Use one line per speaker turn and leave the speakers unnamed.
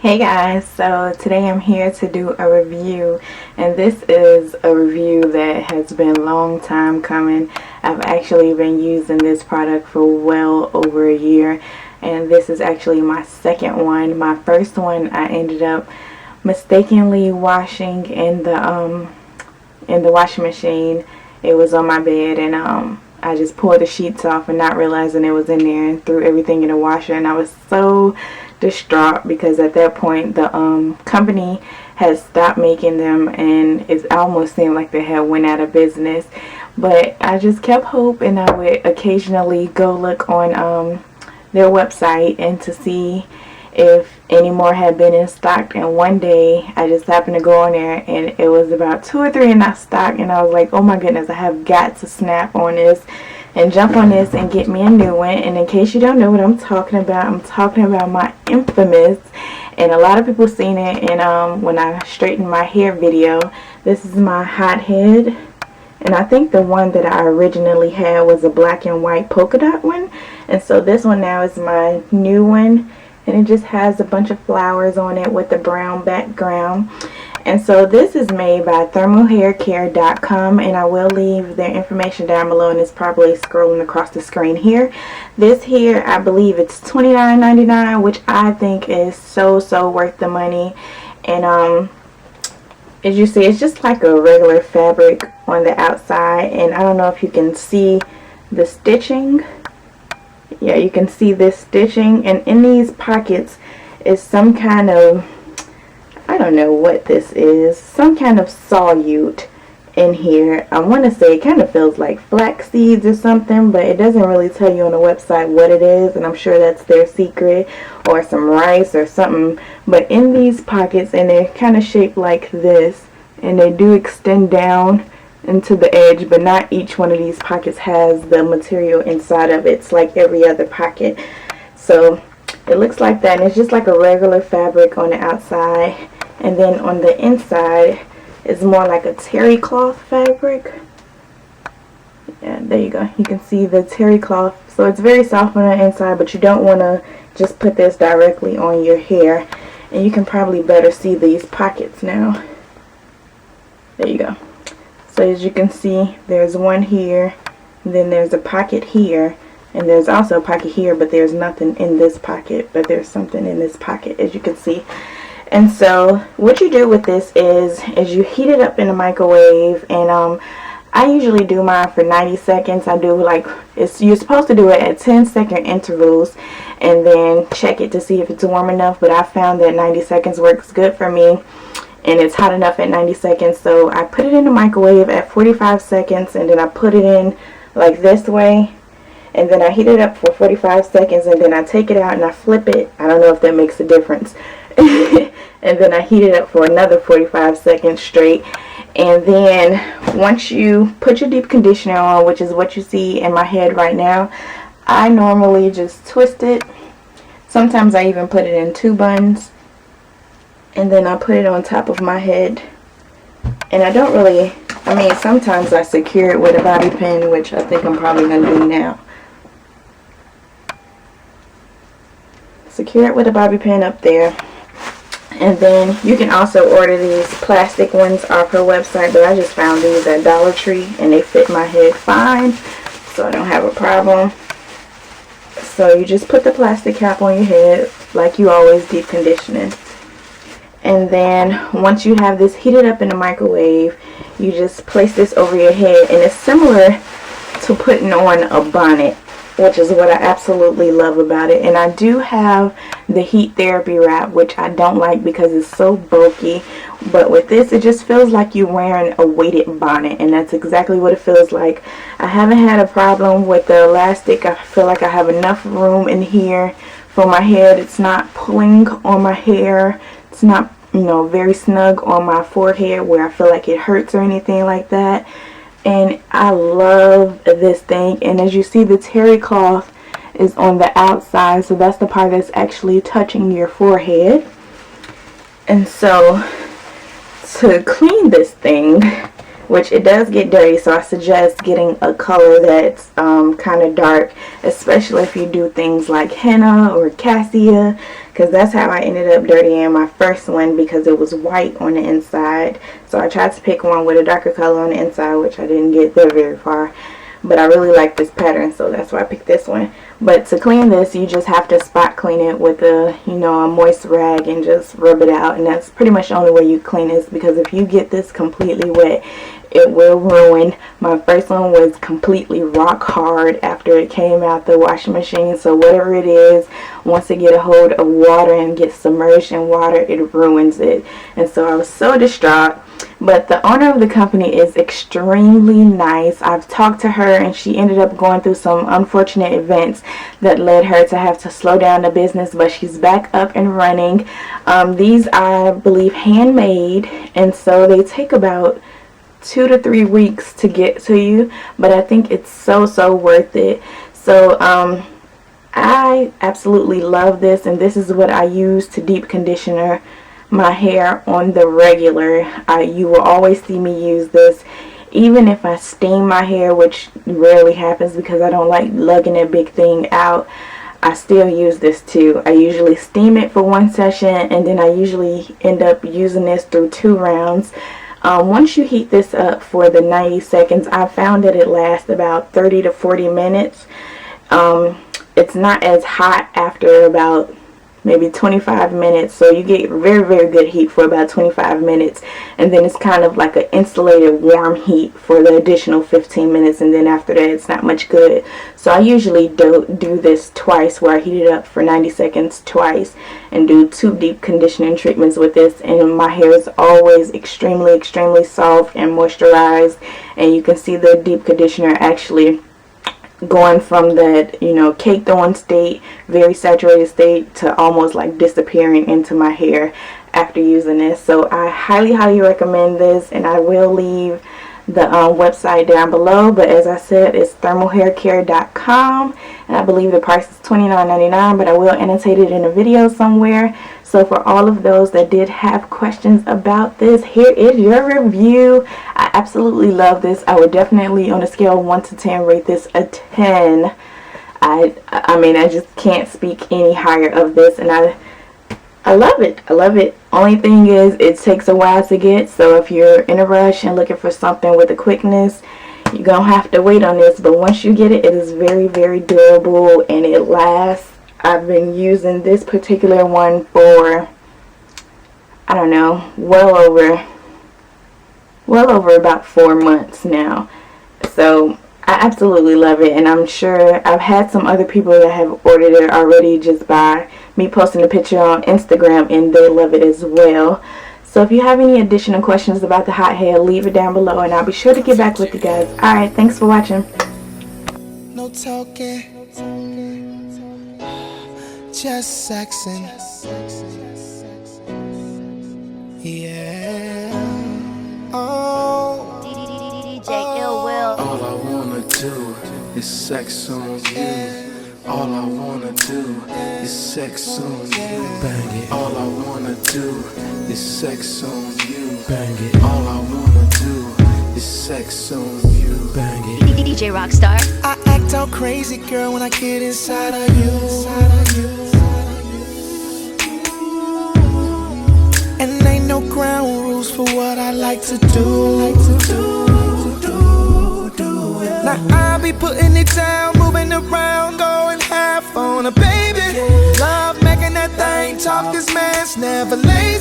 Hey guys, so today I'm here to do a review, and this is a review that has been a long time coming. I've actually been using this product for well over a year, and this is actually my second one. My first one I ended up mistakenly washing in the washing machine. It was on my bed, and I just pulled the sheets off and not realizing it was in there and threw everything in the washer, and I was so distraught because at that point the company has stopped making them, and it almost seemed like they had went out of business. But I just kept hope, and I would occasionally go look on their website and to see if any more had been in stock. And one day I just happened to go on there and it was about 2 or 3 in that stock, and I was like, oh my goodness, I have got to snap on this and jump on this and get me a new one. And in case you don't know what I'm talking about, I'm talking about my infamous, and a lot of people seen it in when I straighten my hair video. This is my hot head, and I think the one that I originally had was a black and white polka dot one, and so this one now is my new one, and it just has a bunch of flowers on it with a brown background. And so this is made by thermalhaircare.com, and I will leave their information down below, and it's probably scrolling across the screen here. This here, I believe it's $29.99, which I think is so worth the money. And as you see, it's just like a regular fabric on the outside, and I don't know if you can see the stitching. Yeah, you can see this stitching, and in these pockets is some kind of, I don't know what this is, some kind of solute in here. I want to say it kind of feels like flax seeds or something, but it doesn't really tell you on the website what it is, and I'm sure that's their secret, or some rice or something. But in these pockets, and they're kind of shaped like this, and they do extend down into the edge, but not each one of these pockets has the material inside of it. It's like every other pocket. So it looks like that, and it's just like a regular fabric on the outside, and then on the inside is more like a terry cloth fabric. Yeah, there you go. You can see the terry cloth. So it's very soft on the inside, but you don't want to just put this directly on your hair. And you can probably better see these pockets now. There you go. So as you can see, there's one here, and then there's a pocket here, and there's also a pocket here, but there's nothing in this pocket, but there's something in this pocket, as you can see. And so what you do with this is you heat it up in the microwave, and I usually do mine for 90 seconds. I do like, you're supposed to do it at 10-second intervals, and then check it to see if it's warm enough, but I found that 90 seconds works good for me, and it's hot enough at 90 seconds. So I put it in the microwave at 45 seconds, and then I put it in like this way, and then I heat it up for 45 seconds, and then I take it out and I flip it. I don't know if that makes a difference. And then I heat it up for another 45 seconds straight. And then once you put your deep conditioner on, which is what you see in my head right now, I normally just twist it. Sometimes I even put it in 2 buns, and then I put it on top of my head. And I don't really, I mean, sometimes I secure it with a bobby pin, which I think I'm probably going to do now. Secure it with a bobby pin up there. And then you can also order these plastic ones off her website, but I just found these at Dollar Tree, and they fit my head fine, so I don't have a problem. So you just put the plastic cap on your head like you always deep conditioning. And then once you have this heated up in the microwave, you just place this over your head, and it's similar to putting on a bonnet, which is what I absolutely love about it. And I do have the heat therapy wrap, which I don't like because it's so bulky, but with this it just feels like you're wearing a weighted bonnet, and that's exactly what it feels like. I haven't had a problem with the elastic. I feel like I have enough room in here for my head. It's not pulling on my hair. It's not, you know, very snug on my forehead where I feel like it hurts or anything like that. And I love this thing. And as you see, the terry cloth is on the outside, so that's the part that's actually touching your forehead. And so to clean this thing, which it does get dirty, so I suggest getting a color that's kind of dark, especially if you do things like henna or cassia, because that's how I ended up dirtying my first one, because it was white on the inside. So I tried to pick one with a darker color on the inside, which I didn't get there very far. But I really like this pattern, so that's why I picked this one. But to clean this, you just have to spot clean it with a, a moist rag and just rub it out. And that's pretty much the only way you clean this, because if you get this completely wet, it will ruin. My first one was completely rock hard after it came out the washing machine. So whatever it is, once it get a hold of water and gets submerged in water, it ruins it. And so I was so distraught. But the owner of the company is extremely nice. I've talked to her, and she ended up going through some unfortunate events that led her to have to slow down the business, but she's back up and running. These are, I believe, handmade, and so they take about 2 to 3 weeks to get to you, but I think it's so worth it. So I absolutely love this, and this is what I use to deep conditioner my hair on the regular. You will always see me use this, even if I steam my hair, which rarely happens because I don't like lugging that big thing out. I still use this too. I usually steam it for 1 session, and then I usually end up using this through 2 rounds. Once you heat this up for the 90 seconds, I found that it lasts about 30 to 40 minutes. It's not as hot after about maybe 25 minutes, so you get very good heat for about 25 minutes, and then it's kind of like an insulated warm heat for the additional 15 minutes, and then after that it's not much good. So I usually do this twice, where I heat it up for 90 seconds twice and do 2 deep conditioning treatments with this, and my hair is always extremely soft and moisturized. And you can see the deep conditioner actually going from that, caked on state, very saturated state, to almost like disappearing into my hair after using this. So I highly recommend this, and I will leave the website down below. But as I said, it's thermalhaircare.com, and I believe the price is $29.99, but I will annotate it in a video somewhere. So for all of those that did have questions about this, here is your review. I absolutely love this. I would definitely, on a scale of 1 to 10, rate this a 10. I mean, I just can't speak any higher of this, and I love it. I love it. Only thing is, it takes a while to get, so if you're in a rush and looking for something with a quickness, you're gonna have to wait on this. But once you get it, it is very durable, and it lasts. I've been using this particular one for, I don't know, well over about 4 months now. So I absolutely love it, and I'm sure I've had some other people that have ordered it already just by me posting a picture on Instagram, and they love it as well. So if you have any additional questions about the hot hair, leave it down below, and I'll be sure to get back with you guys. Alright, thanks for watching.
No talking, just sexing. Yeah. Oh.
DJ Ill Will.
All I wanna do is sex on you. All I wanna do is sex on you. Bang it. All I wanna do is sex on you. Bang it. All I wanna do is sex on you. Bang it.
DJ Rockstar.
I act all crazy, girl, when I get inside of you. And ain't no ground rules for what I like to do. Now I be putting it down, moving around, going half on a baby. Love making that thing talk, this man's never lazy.